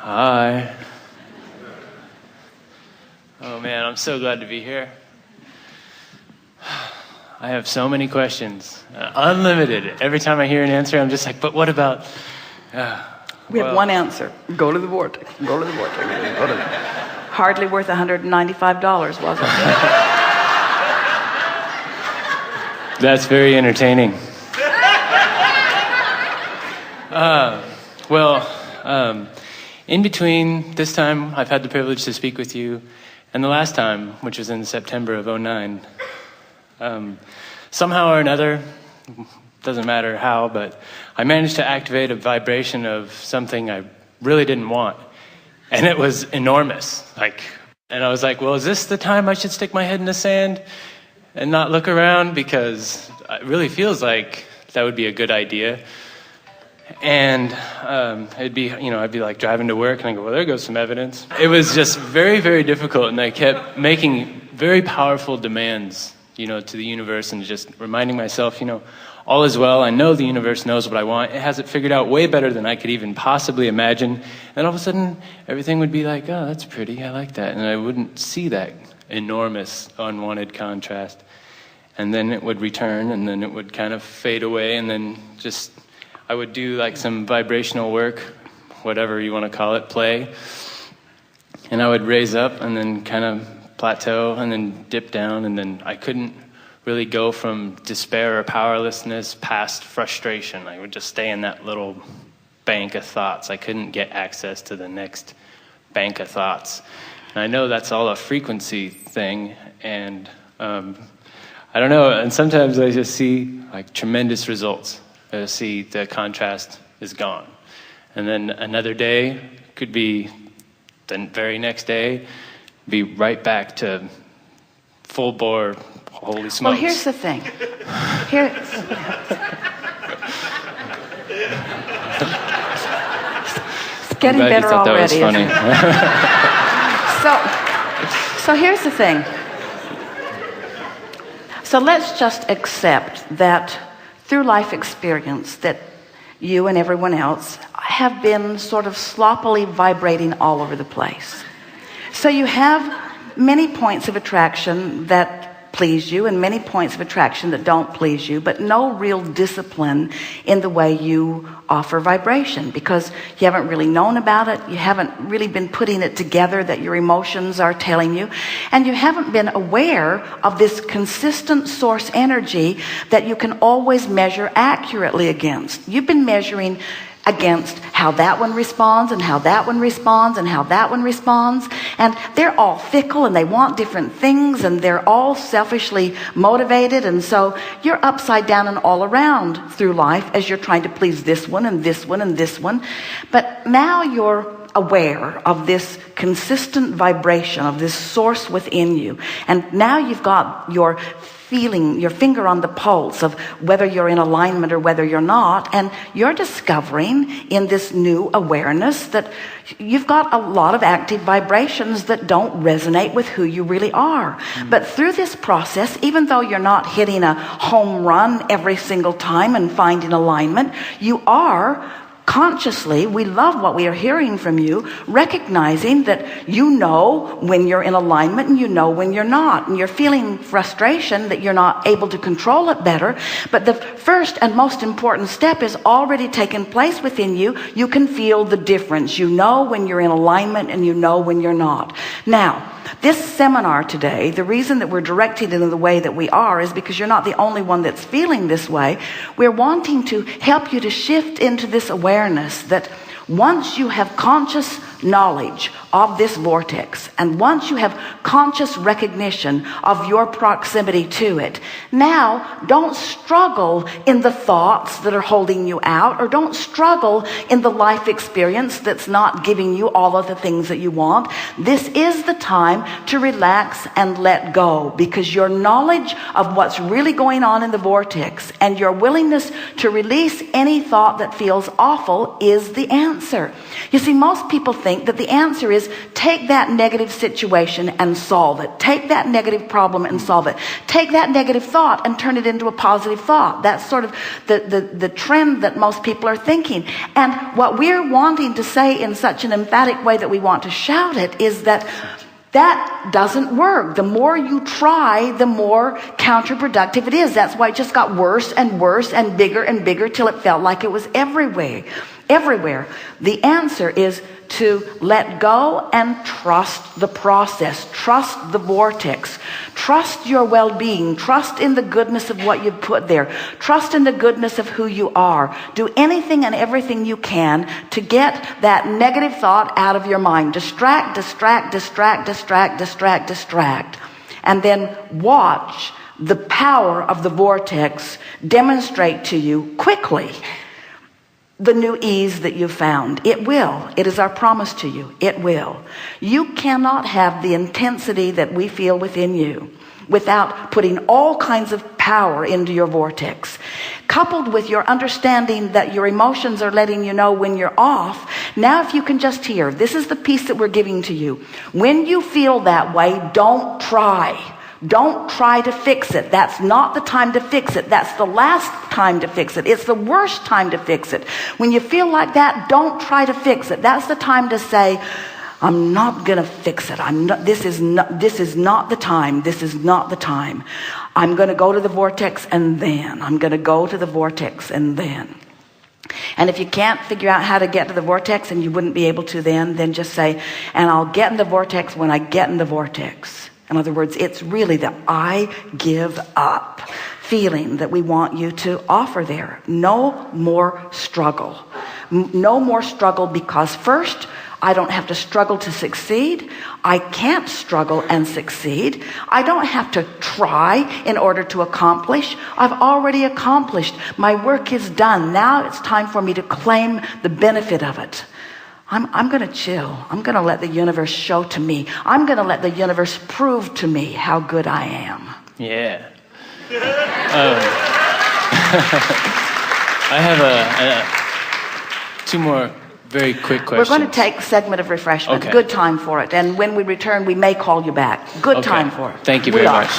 Hi. Oh man, I'm so glad to be here. I have so many questions, unlimited. Every time I hear an answer, I'm just like, but what about... We have one answer. Go to the vortex. Go to the vortex. Go to the... Hardly worth $195, was it? That's very entertaining. In between this time I've had the privilege to speak with you and the last time, which was in September of '09, somehow or another, doesn't matter how, but I managed to activate a vibration of something I really didn't want. And it was enormous. And I was like, well, is this the time I should stick my head in the sand and not look around? Because it really feels like that would be a good idea. And I'd be like driving to work and I go, well, there goes some evidence. It was just very, very difficult. And I kept making very powerful demands, to the universe and just reminding myself, all is well. I know the universe knows what I want. It has it figured out way better than I could even possibly imagine. And all of a sudden, everything would be like, oh, that's pretty. I like that. And I wouldn't see that enormous unwanted contrast. And then it would return and then it would kind of fade away and then just... I would do like some vibrational work, whatever you want to call it, play. And I would raise up and then kind of plateau and then dip down. And then I couldn't really go from despair or powerlessness past frustration. I would just stay in that little bank of thoughts. I couldn't get access to the next bank of thoughts. And I know that's all a frequency thing. And I don't know. And sometimes I just see like tremendous results. See the contrast is gone. And then another day could be the very next day, be right back to full bore, holy smokes. Well, here's the thing. It's getting better already. That was funny. So here's the thing. So let's just accept that through life experience that you and everyone else have been sort of sloppily vibrating all over the place. So you have many points of attraction that please you and many points of attraction that don't please you, but no real discipline in the way you offer vibration because you haven't really known about it. You haven't really been putting it together that your emotions are telling you, and you haven't been aware of this consistent source energy that you can always measure accurately against. You've been measuring against how that one responds and how that one responds and how that one responds, and they're all fickle and they want different things and they're all selfishly motivated, and so you're upside down and all around through life as you're trying to please this one and this one and this one. But now you're aware of this consistent vibration of this source within you, and now you've got your feeling, your finger on the pulse of whether you're in alignment or whether you're not, and you're discovering in this new awareness that you've got a lot of active vibrations that don't resonate with who you really are. But through this process, even though you're not hitting a home run every single time and finding alignment, you are consciously, we love what we are hearing from you, recognizing that you know when you're in alignment and you know when you're not, and you're feeling frustration that you're not able to control it better. But the first and most important step is already taken place within you. You can feel the difference. You know when you're in alignment and you know when you're not. Now, this seminar today, the reason that we're directing it in the way that we are is because you're not the only one that's feeling this way. We're wanting to help you to shift into this awareness that once you have conscious knowledge of this vortex, and once you have conscious recognition of your proximity to it, now don't struggle in the thoughts that are holding you out, or don't struggle in the life experience that's not giving you all of the things that you want. This is the time to relax and let go, because your knowledge of what's really going on in the vortex and your willingness to release any thought that feels awful is the answer. answer. You see, most people think that the answer is take that negative situation and solve it. Take that negative problem and solve it. Take that negative thought and turn it into a positive thought. That's sort of the trend that most people are thinking. And what we're wanting to say in such an emphatic way that we want to shout it is that doesn't work. The more you try, the more counterproductive it is. That's why it just got worse and worse and bigger till it felt like it was everywhere. The answer is to let go and trust the process. Trust the vortex. Trust your well-being. Trust in the goodness of what you've put there. Trust in the goodness of who you are. Do anything and everything you can to get that negative thought out of your mind. Distract. And then watch the power of the vortex demonstrate to you quickly the new ease that you found. It will. It is our promise to you. It will. You cannot have the intensity that we feel within you without putting all kinds of power into your vortex. Coupled with your understanding that your emotions are letting you know when you're off. Now if you can just hear, this is the piece that we're giving to you. When you feel that way, don't try. Don't try to fix it. That's not the time to fix it. That's the last time to fix it. It's the worst time to fix it. When you feel like that, don't try to fix it. That's the time to say, I'm not going to fix it. This is not the time. This is not the time. I'm going to go to the vortex and then. I'm going to go to the vortex and then. And if you can't figure out how to get to the vortex and you wouldn't be able to then just say, and I'll get in the vortex when I get in the vortex. In other words, it's really the I give up feeling that we want you to offer there. No more struggle. No more struggle, because first, I don't have to struggle to succeed. I can't struggle and succeed. I don't have to try in order to accomplish. I've already accomplished. My work is done. Now it's time for me to claim the benefit of it. I'm going to chill. I'm going to let the universe show to me. I'm going to let the universe prove to me how good I am. Yeah. I have two more very quick questions. We're going to take a segment of refreshment. Okay. Good time for it. And when we return, we may call you back. Good time for it. Thank you very much.